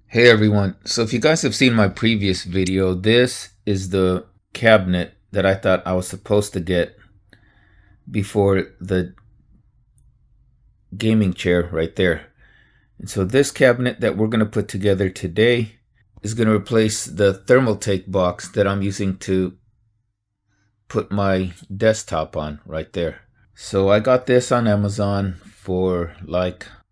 Hey everyone, so if you guys have seen my previous video, this is the cabinet that I thought I was supposed to get before the gaming chair right there. And so this cabinet that we're going to put together today is going to replace the Thermaltake box that I'm using to put my desktop on right there. So I got this on Amazon for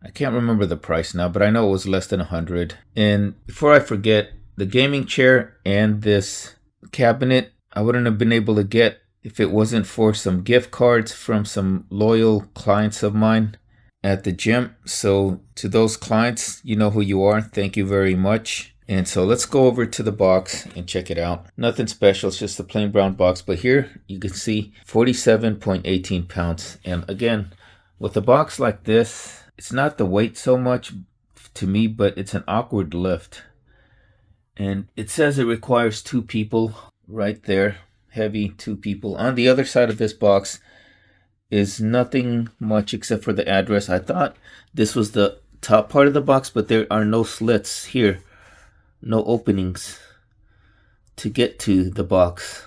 I can't remember the price now, but I know it was less than 100. And before I forget, the gaming chair and this cabinet I wouldn't have been able to get if it wasn't for some gift cards from some loyal clients of mine at the gym. So to those clients, you know who you are. Thank you very much. And so let's go over to the box and check it out. Nothing special, it's just a plain brown box. But here you can see 47.18 pounds. And again, with a box like this, it's not the weight so much to me, but it's an awkward lift. And it says it requires 2 people right there. Heavy 2 people. On the other side of this box is nothing much except for the address. I thought this was the top part of the box, but there are no slits here. No openings to get to the box,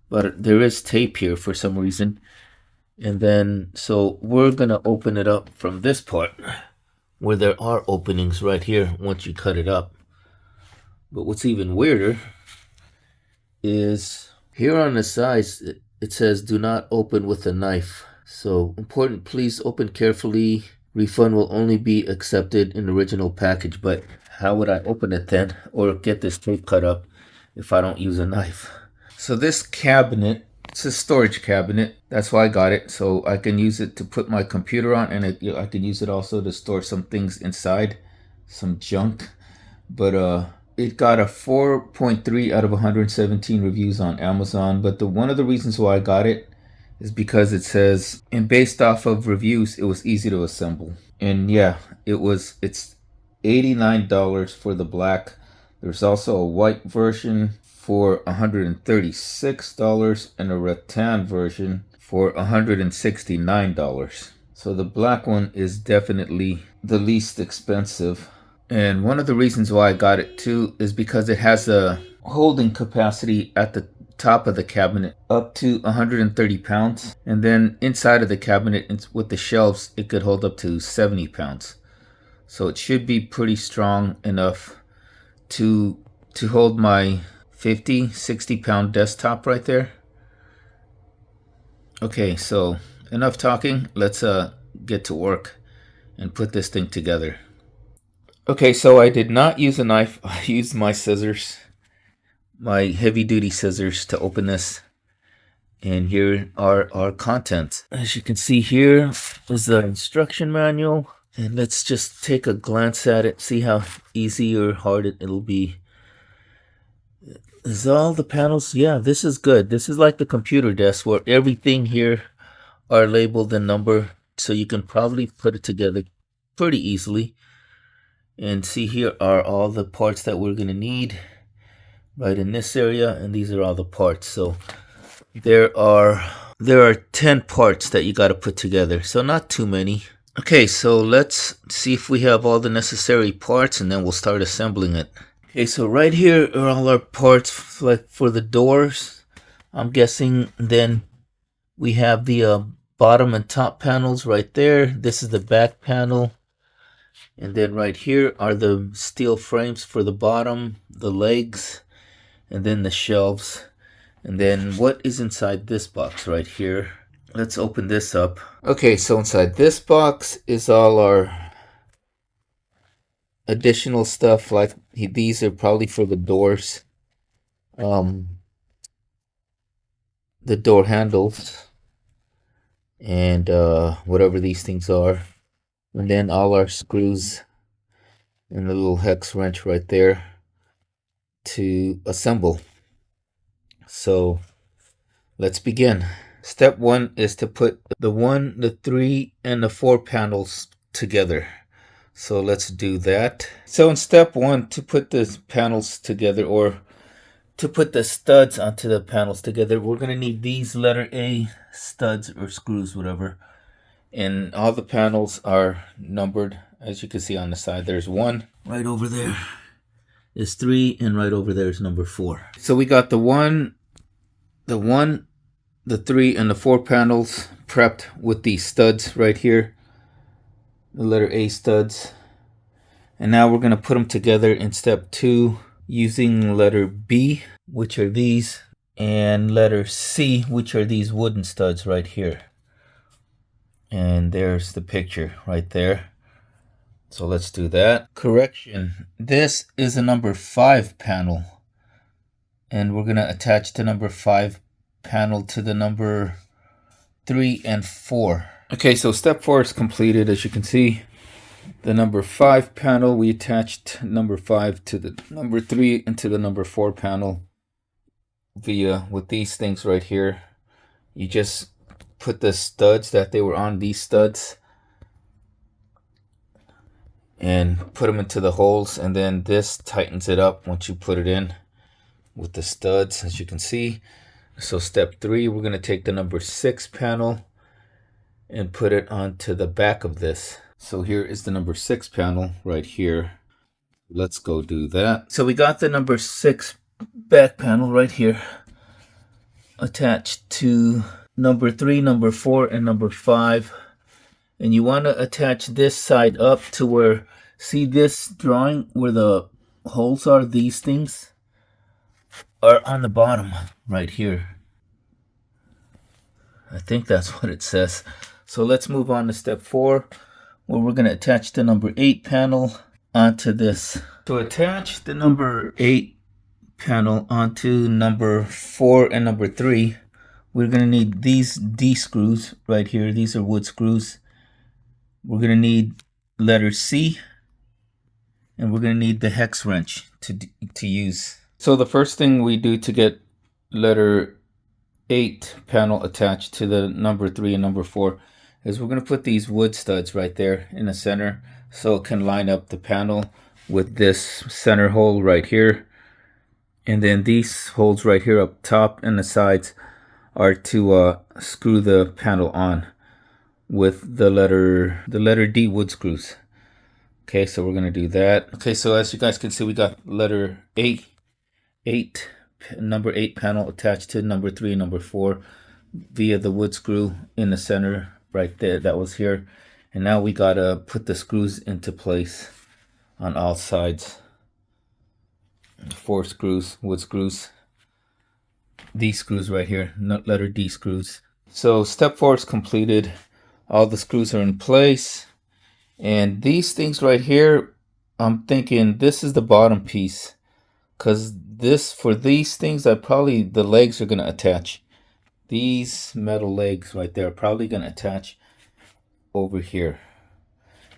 but there is tape here for some reason. And then so we're gonna open it up from this part where there are openings right here once you cut it up. But what's even weirder is here on the sides it says do not open with a knife. So important, please open carefully. Refund will only be accepted in original package. But how would I open it then or get this tape cut up if I don't use a knife? So this cabinet, it's a storage cabinet. That's why I got it. So I can use it to put my computer on, and I can use it also to store some things inside, some junk. But it got a 4.3 out of 117 reviews on Amazon. But one of the reasons why I got it is because it says, and based off of reviews, it was easy to assemble. And yeah, it's $89 for the black. There's also a white version for $136 and a rattan version for $169. So the black one is definitely the least expensive. And one of the reasons why I got it too is because it has a holding capacity at the top of the cabinet up to 130 pounds. And then inside of the cabinet with the shelves, it could hold up to 70 pounds. So it should be pretty strong enough to hold my 60 pound desktop right there. Okay, so enough talking. Let's get to work and put this thing together. Okay, so I did not use a knife. I used my scissors, my heavy duty scissors to open this. And here are our contents. As you can see, here is the instruction manual. And let's just take a glance at it, see how easy or hard it'll be. Is all the panels? Yeah, this is good. This is like the computer desk where everything here are labeled and numbered, so you can probably put it together pretty easily. And see, here are all the parts that we're gonna need right in this area, and these are all the parts. So there are 10 parts that you got to put together, so not too many. Okay, so let's see if we have all the necessary parts, and then we'll start assembling it. Okay, so right here are all our parts, like for the doors, I'm guessing. Then we have the bottom and top panels right there. This is the back panel. And then right here are the steel frames for the bottom, the legs, and then the shelves. And then what is inside this box right here? Let's open this up. Okay, so inside this box is all our additional stuff. Like these are probably for the doors. The door handles. And whatever these things are. And then all our screws and the little hex wrench right there to assemble. So let's begin. Step 1 is to put the 1, the 3, and the 4 panels together. So let's do that. So in step 1, to put the panels together, or to put the studs onto the panels together, we're going to need these letter A studs or screws, whatever. And all the panels are numbered As you can see on the side, there's 1. Right over there is 3, and right over there is number 4. So we got the 1, the 3, and the 4 panels prepped with these studs right here, the letter A studs. And now we're going to put them together in step 2 using letter B, which are these, and letter C, which are these wooden studs right here. And there's the picture right there. So let's do that. Correction, this is a number 5 panel, and we're going to attach the number 5 panel to the number 3 and 4. Okay, so step 4 is completed. As you can see, the number 5 panel, we attached number 5 to the number 3 and to the number 4 panel via with these things right here. You just put the studs that they were on, these studs, and put them into the holes, and then this tightens it up once you put it in with the studs, as you can see. So step 3, we're going to take the number 6 panel and put it onto the back of this. So here is the number 6 panel right here. Let's go do that. So we got the number 6 back panel right here attached to number 3, number 4, and number 5. And you want to attach this side up to where, see this drawing where the holes are, these things are on the bottom right here. I think that's what it says. So let's move on to step 4, where we're going to attach the number 8 panel onto this. To attach the number 8 panel onto number 4 and number 3, we're going to need these D screws right here. These are wood screws. We're going to need letter C, and we're going to need the hex wrench to use. So the first thing we do to get letter 8 panel attached to the number 3 and number 4 is we're going to put these wood studs right there in the center so it can line up the panel with this center hole right here. And then these holes right here up top and the sides are to screw the panel on with the letter D wood screws. Okay, so we're going to do that. Okay, so as you guys can see, we got letter number 8 panel attached to number 3 and number 4 via the wood screw in the center right there. That was here. And now we got to put the screws into place on all sides. 4 screws, wood screws. These screws right here, letter D screws. So step 4 is completed. All the screws are in place. And these things right here, I'm thinking this is the bottom piece, because for these things, the legs are going to attach. These metal legs right there are probably going to attach over here.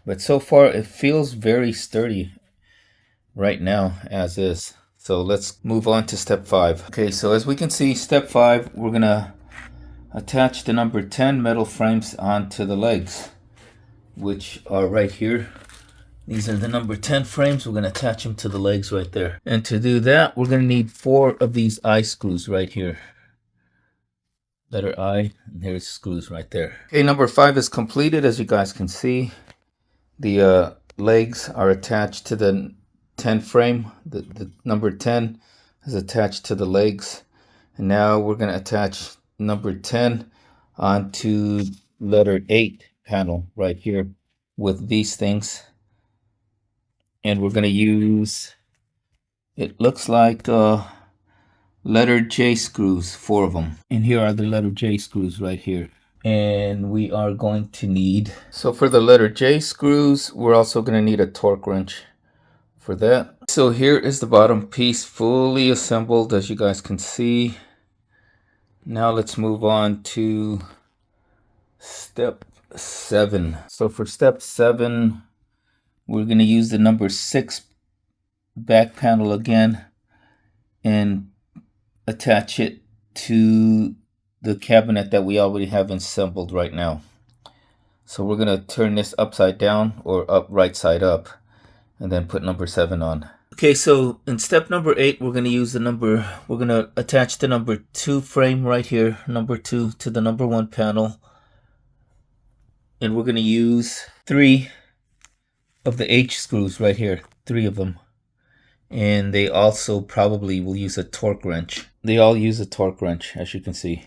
But so far, it feels very sturdy right now as is. So let's move on to step 5. Okay, so as we can see, step 5, we're going to attach the number 10 metal frames onto the legs, which are right here. These are the number 10 frames. We're going to attach them to the legs right there. And to do that, we're going to need 4 of these I screws right here. Letter I, and there's screws right there. Okay, number 5 is completed. As you guys can see, the legs are attached to the 10 frame. The number 10 is attached to the legs. And now we're going to attach number 10 onto letter 8 panel right here with these things. And we're going to use, it looks like letter J screws, 4 of them. And here are the letter J screws right here. And we are going to need, so for the letter J screws, we're also going to need a torque wrench for that. So here is the bottom piece fully assembled, as you guys can see. Now let's move on to step 7. So for step 7, we're going to use the number 6 back panel again and attach it to the cabinet that we already have assembled right now. So we're going to turn this upside down, or up right side up, and then put number 7 on. Okay, so in step number 8, we're going to attach the number 2 frame right here, number 2, to the number 1 panel. And we're going to use 3 of the H screws right here, 3 of them. And they also probably will use a torque wrench. They all use a torque wrench, as you can see,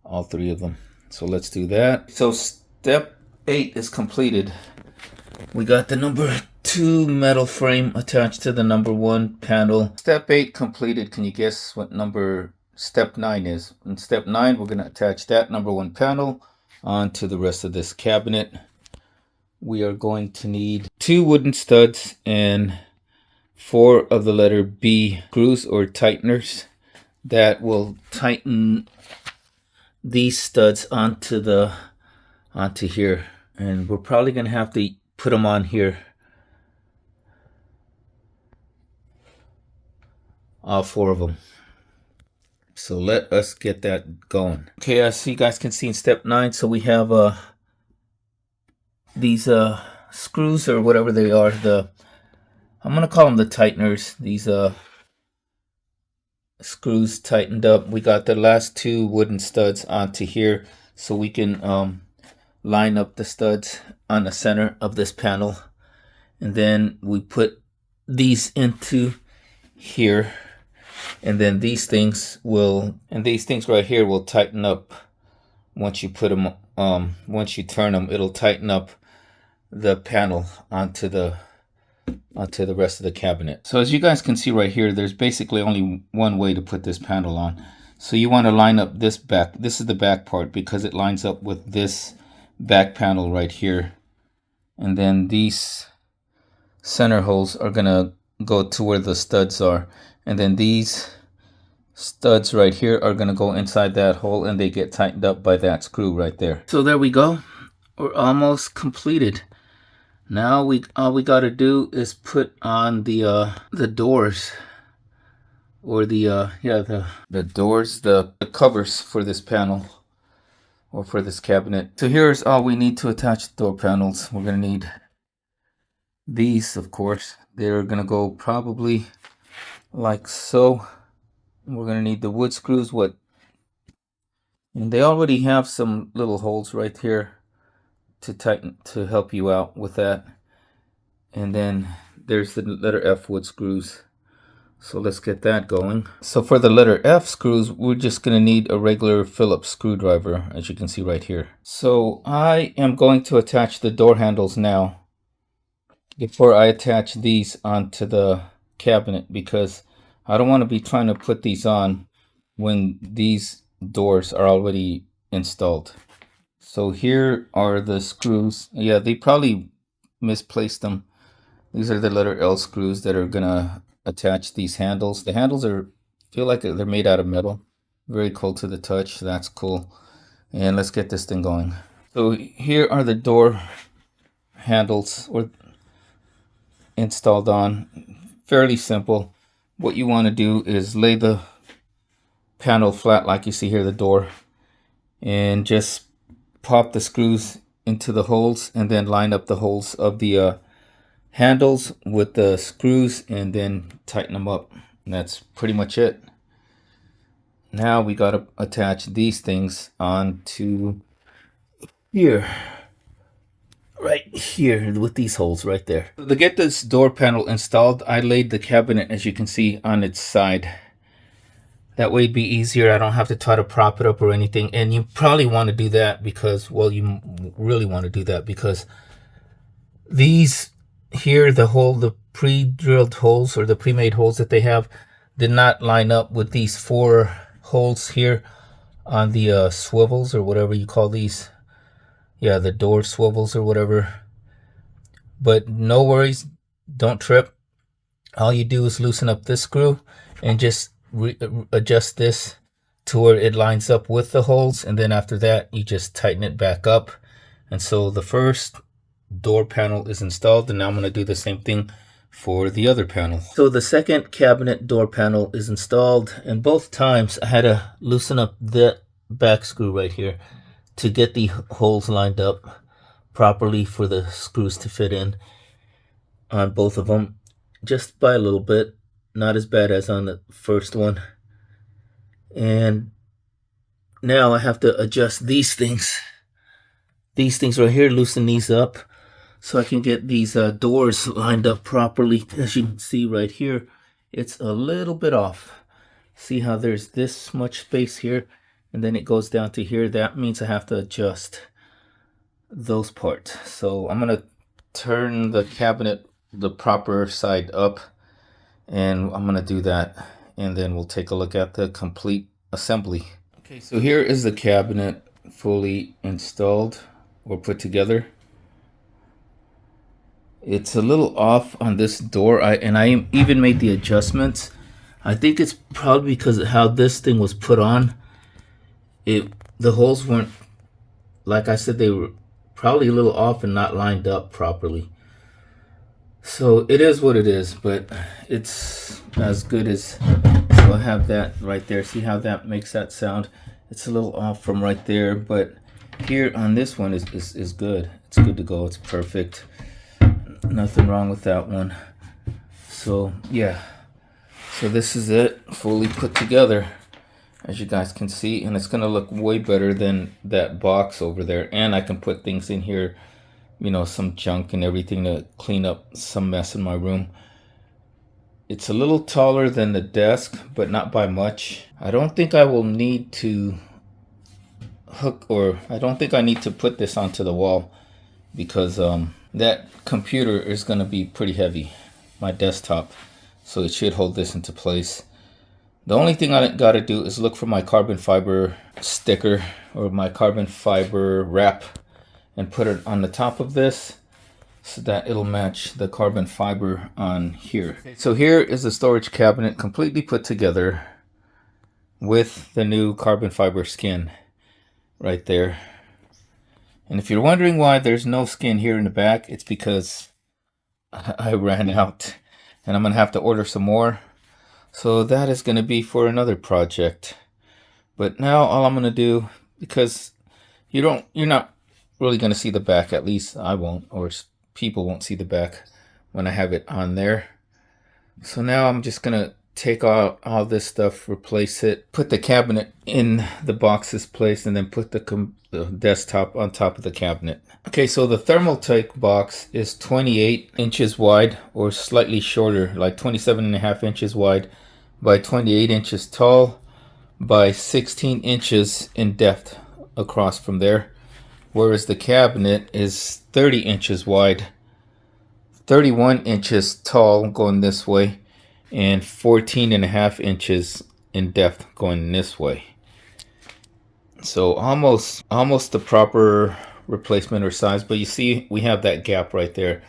all 3 of them. So let's do that. So step 8 is completed. We got the number 2 metal frame attached to the number 1 panel. Step 8 completed. Can you guess what number step 9 is? In step 9, we're going to attach that number 1 panel onto the rest of this cabinet. We are going to need 2 wooden studs and 4 of the letter B screws or tighteners that will tighten these studs onto here. And we're probably going to have to put them on here. All 4 of them. So let us get that going. Okay, as you guys can see in step 9, so we have these screws or whatever they are. I'm gonna call them the tighteners. These screws tightened up. We got the last 2 wooden studs onto here, so we can line up the studs on the center of this panel, and then we put these into here, and then these things right here will tighten up once you put them once you turn them. It'll tighten up the panel onto the rest of the cabinet. So as you guys can see right here, there's basically only one way to put this panel on. So you want to line up this back. This is the back part because it lines up with this back panel right here. And then these center holes are gonna go to where the studs are. And then these studs right here are gonna go inside that hole, and they get tightened up by that screw right there. So there we go. We're almost completed. Now all we got to do is put on the doors, or the doors, the covers for this panel or for this cabinet. So here's all we need to attach the door panels. We're going to need these, of course. They're going to go probably like so. We're going to need the wood screws, and they already have some little holes right here to help you out with that. And then there's the letter F wood screws. So let's get that going. So for the letter F screws, we're just going to need a regular Phillips screwdriver, as you can see right here. So I am going to attach the door handles now before I attach these onto the cabinet, because I don't want to be trying to put these on when these doors are already installed. So here are the screws. Yeah, they probably misplaced them. These are the letter L screws that are gonna attach these handles. The handles feel like they're made out of metal. Very cool to the touch. That's cool. And let's get this thing going. So here are the door handles installed on. Fairly simple. What you want to do is lay the panel flat like you see here, the door, and just pop the screws into the holes, and then line up the holes of the handles with the screws, and then tighten them up. And that's pretty much it. Now we got to attach these things onto here, right here, with these holes right there. To get this door panel installed, I laid the cabinet, as you can see, on its side. That way it'd be easier. I don't have to try to prop it up or anything. And you probably want to do that because, well, you really want to do that because these here, the pre-drilled holes or the pre-made holes that they have did not line up with these 4 holes here on the swivels, or whatever you call these. Yeah, the door swivels or whatever. But no worries, don't trip. All you do is loosen up this screw and just adjust this to where it lines up with the holes, and then after that you just tighten it back up. And so the first door panel is installed, and now I'm going to do the same thing for the other panel. So the second cabinet door panel is installed, and both times I had to loosen up the back screw right here to get the holes lined up properly for the screws to fit in on both of them, just by a little bit. Not as bad as on the first one. And now I have to adjust these things right here, loosen these up so I can get these doors lined up properly. As you can see right here, it's a little bit off. See how there's this much space here, and then it goes down to here. That means I have to adjust those parts. So I'm gonna turn the cabinet the proper side up, and I'm gonna do that, and then we'll take a look at the complete assembly. Okay, so here is the cabinet fully installed or put together. It's a little off on this door, and I even made the adjustments. I think it's probably because of how this thing was put on. The holes weren't, like I said, they were probably a little off and not lined up properly. So it is what it is, but it's as good as, so I have that right there. See how that makes that sound? It's a little off from right there, but here on this one is good. It's good to go. It's perfect. Nothing wrong with that one. So yeah, so this is it, fully put together, as you guys can see, and it's gonna look way better than that box over there. And I can put things in here, you know, some junk and everything to clean up some mess in my room. It's a little taller than the desk, but not by much. I don't think I will need to I don't think I need to put this onto the wall, because that computer is going to be pretty heavy, my desktop, so it should hold this into place. The only thing I got to do is look for my carbon fiber sticker or my carbon fiber wrap and put it on the top of this so that it'll match the carbon fiber on here. Okay, so here is the storage cabinet completely put together with the new carbon fiber skin right there. And if you're wondering why there's no skin here in the back, it's because I ran out and I'm gonna have to order some more. So that is gonna be for another project. But now all I'm gonna do, because you're not really gonna see the back, at least I won't, or people won't see the back when I have it on there. So now I'm just gonna take out all this stuff, replace it, put the cabinet in the box's place, and then put the desktop on top of the cabinet. Okay, so the Thermaltake box is 28 inches wide, or slightly shorter, like 27.5 inches wide by 28 inches tall by 16 inches in depth across from there. Whereas the cabinet is 30 inches wide, 31 inches tall going this way, and 14.5 inches in depth going this way. So almost the proper replacement or size, but you see we have that gap right there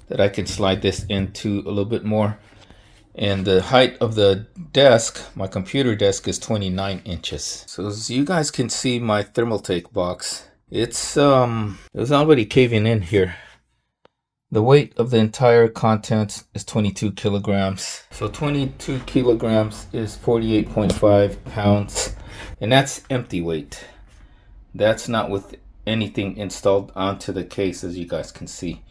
that I can slide this into a little bit more. And the height of the desk, my computer desk, is 29 inches. So as you guys can see, my Thermaltake box, it was already caving in here. The weight of the entire contents is 22 kilograms. So 22 kilograms is 48.5 pounds. And that's empty weight. That's not with anything installed onto the case, as you guys can see.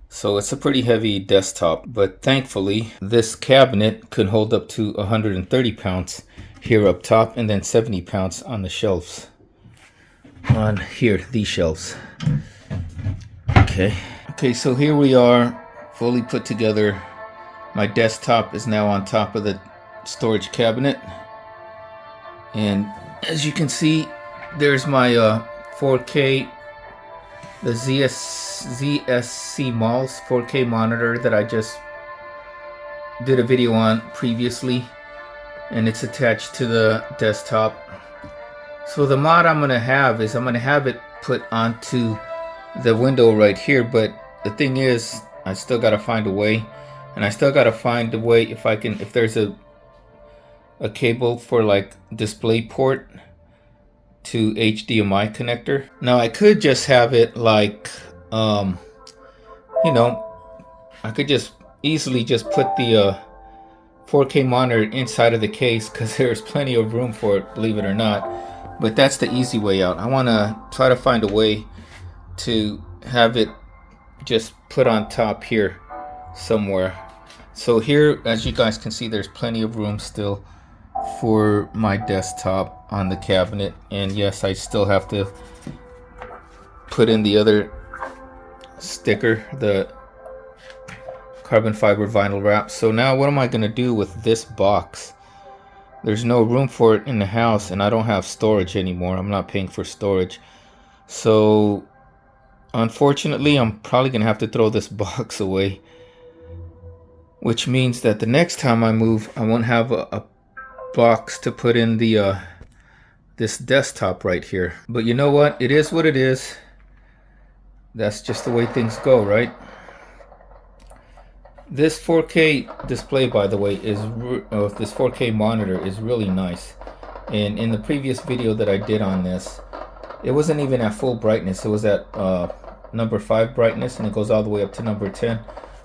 So it's a pretty heavy desktop. But thankfully, this cabinet could hold up to 130 pounds here up top, and then 70 pounds on the shelves. On here, these shelves. Okay, so here we are, fully put together. My desktop is now on top of the storage cabinet. And as you can see, there's my 4K, the ZSC Malls 4K monitor that I just did a video on previously. And it's attached to the desktop. So the mod I'm going to have is I'm going to have it put onto the window right here, but the thing is, I still got to find a way, and I still got to find a way if there's a cable for like display port to HDMI connector. Now I could just have it like, I could just easily just put the 4K monitor inside of the case, because there's plenty of room for it, believe it or not. But that's the easy way out. I want to try to find a way to have it just put on top here somewhere. So here, as you guys can see, there's plenty of room still for my desktop on the cabinet. And yes, I still have to put in the other sticker, the carbon fiber vinyl wrap. So now what am I going to do with this box? There's no room for it in the house, and I don't have storage anymore. I'm not paying for storage. So unfortunately, I'm probably going to have to throw this box away, which means that the next time I move, I won't have a box to put in the this desktop right here. But you know what? It is what it is. That's just the way things go, right? This 4K display, by the way, is this 4K monitor is really nice. And in the previous video that I did on this, it wasn't even at full brightness. It was at number 5 brightness, and it goes all the way up to number 10.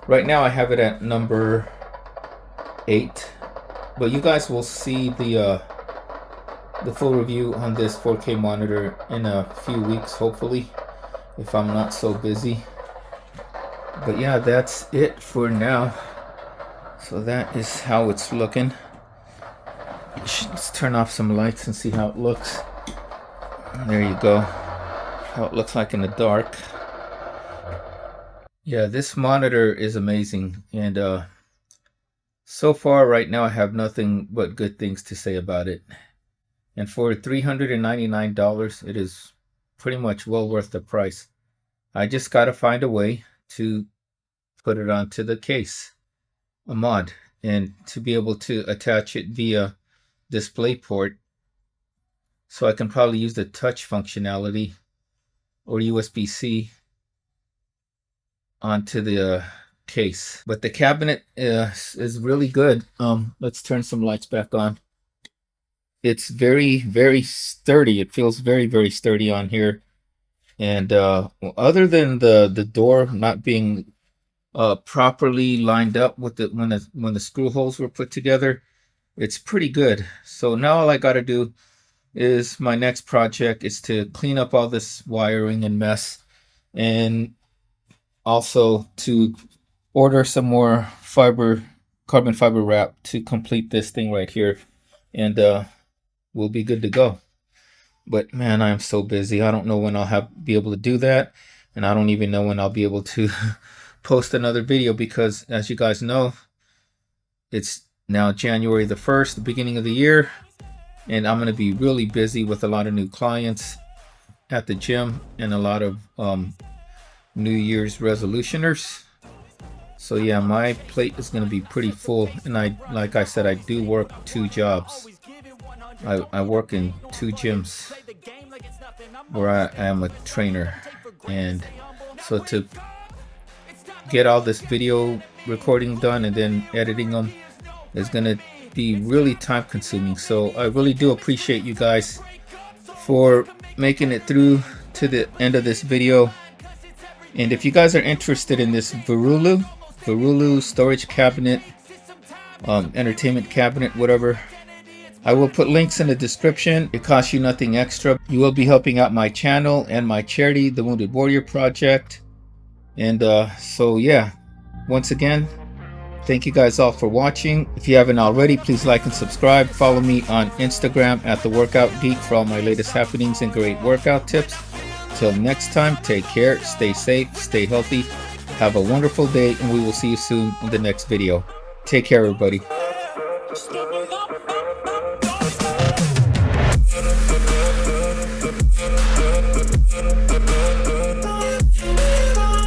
Right now I have it at number 8, but you guys will see the full review on this 4K monitor in a few weeks, hopefully, if I'm not so busy. But yeah, that's it for now. So that is how it's looking. Let's turn off some lights and see how it looks. There you go. How it looks like in the dark. Yeah, this monitor is amazing, and so far right now I have nothing but good things to say about it. And for $399, it is pretty much well worth the price. I just gotta find a way to put it onto the case, a mod, and to be able to attach it via DisplayPort, so I can probably use the touch functionality or USB-C onto the case. But the cabinet is really good. Let's turn some lights back on. It's very, very sturdy. It feels very, very sturdy on here. And other than the door not being properly lined up with the when the screw holes were put together, it's pretty good. So now all I got to do is, my next project is to clean up all this wiring and mess, and also to order some more carbon fiber wrap to complete this thing right here, and we'll be good to go. But man, I am so busy. I don't know when I'll be able to do that, and I don't even know when I'll be able to post another video, because as you guys know, it's now January the 1st, the beginning of the year, and I'm going to be really busy with a lot of new clients at the gym and a lot of New Year's resolutioners. So yeah, my plate is going to be pretty full, and like I said, I do work 2 jobs. I work in 2 gyms where I am a trainer, and so to get all this video recording done and then editing them is going to be really time consuming. So I really do appreciate you guys for making it through to the end of this video. And if you guys are interested in this Verulu storage cabinet, entertainment cabinet, whatever, I will put links in the description. It costs you nothing extra. You will be helping out my channel and my charity, the Wounded Warrior Project. And so yeah, once again, thank you guys all for watching. If you haven't already, please like and subscribe. Follow me on Instagram at The Workout Geek for all my latest happenings and great workout tips. Till next time, take care, stay safe, stay healthy, have a wonderful day, and we will see you soon in the next video. Take care, everybody.